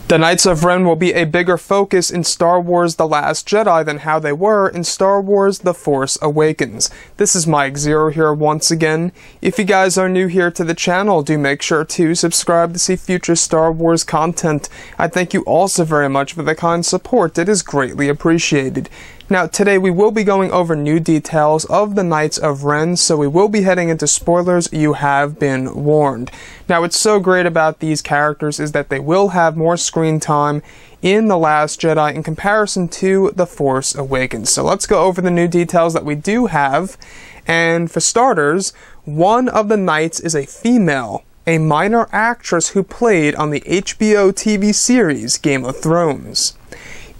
The Knights of Ren will be a bigger focus in Star Wars The Last Jedi than how they were in Star Wars The Force Awakens. This is Mike Zero here once again. If you guys are new here to the channel, do make sure to subscribe to see future Star Wars content. I thank you also very much for the kind support. It is greatly appreciated. Now, today we will be going over new details of the Knights of Ren, so we will be heading into spoilers. You have been warned. Now, what's so great about these characters is that they will have more screen time in The Last Jedi in comparison to The Force Awakens. So let's go over the new details that we do have. And for starters, one of the Knights is a female, a minor actress who played on the HBO TV series Game of Thrones.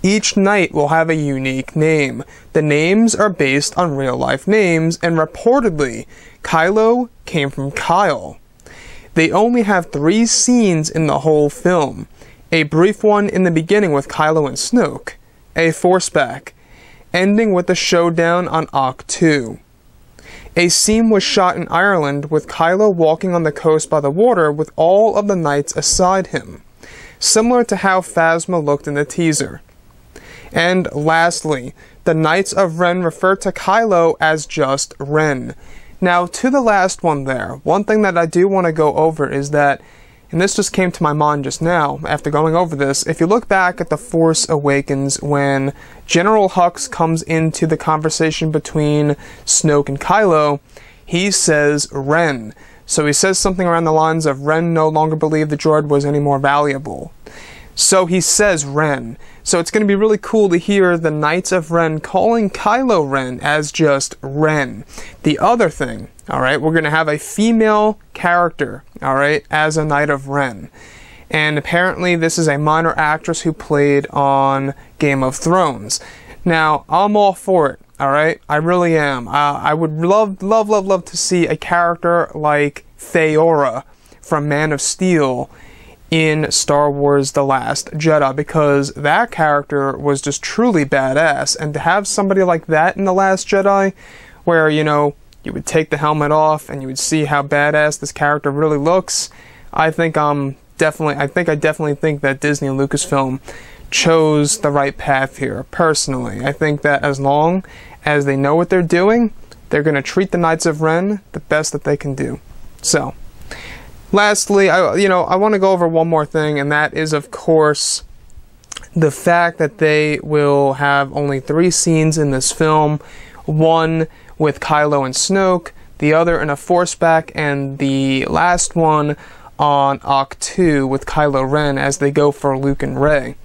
Each knight will have a unique name. The names are based on real-life names, and reportedly, Kylo came from Kyle. They only have 3 scenes in the whole film. A brief one in the beginning with Kylo and Snoke, a forceback, ending with a showdown on Ahch-To. A scene was shot in Ireland with Kylo walking on the coast by the water with all of the knights aside him, similar to how Phasma looked in the teaser. And lastly, the Knights of Ren refer to Kylo as just Ren. Now, to the last one there, one thing that I do want to go over is that, and this just came to my mind just now after going over this, if you look back at The Force Awakens when General Hux comes into the conversation between Snoke and Kylo, he says Ren. So he says something around the lines of Ren no longer believed the droid was any more valuable. So he says Ren. So it's going to be really cool to hear the Knights of Ren calling Kylo Ren as just Ren. The other thing, alright, we're going to have a female character, alright, as a Knight of Ren. And apparently this is a minor actress who played on Game of Thrones. Now, I'm all for it, alright? I really am. I would love to see a character like Theora from Man of Steel in Star Wars The Last Jedi, because that character was just truly badass, and to have somebody like that in The Last Jedi, where, you know, you would take the helmet off and you would see how badass this character really looks, I definitely think that Disney and Lucasfilm chose the right path here, personally. I think that as long as they know what they're doing, they're going to treat the Knights of Ren the best that they can do. So, lastly, I want to go over one more thing, and that is, of course, the fact that they will have only 3 scenes in this film. One with Kylo and Snoke, the other in a forceback, and the last one on Ahch-To with Kylo Ren as they go for Luke and Rey.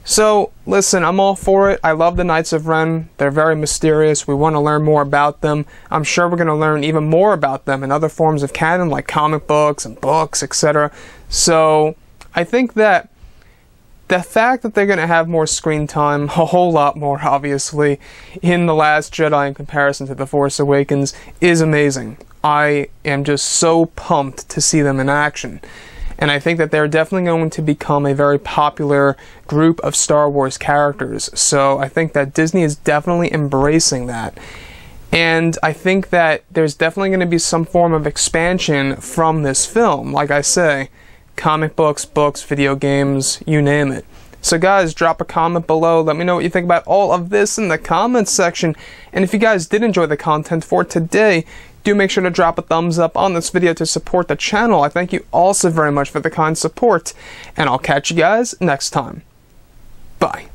So, listen, I'm all for it. I love the Knights of Ren. They're very mysterious. We want to learn more about them. I'm sure we're going to learn even more about them in other forms of canon, like comic books and books, etc. So, I think that the fact that they're going to have more screen time, a whole lot more, obviously, in The Last Jedi in comparison to The Force Awakens, is amazing. I am just so pumped to see them in action. And I think that they're definitely going to become a very popular group of Star Wars characters. So I think that Disney is definitely embracing that. And I think that there's definitely going to be some form of expansion from this film. Like I say, comic books, video games, you name it. So guys, drop a comment below. Let me know what you think about all of this in the comments section. And if you guys did enjoy the content for today, do make sure to drop a thumbs up on this video to support the channel. I thank you also very much for the kind support, and I'll catch you guys next time. Bye.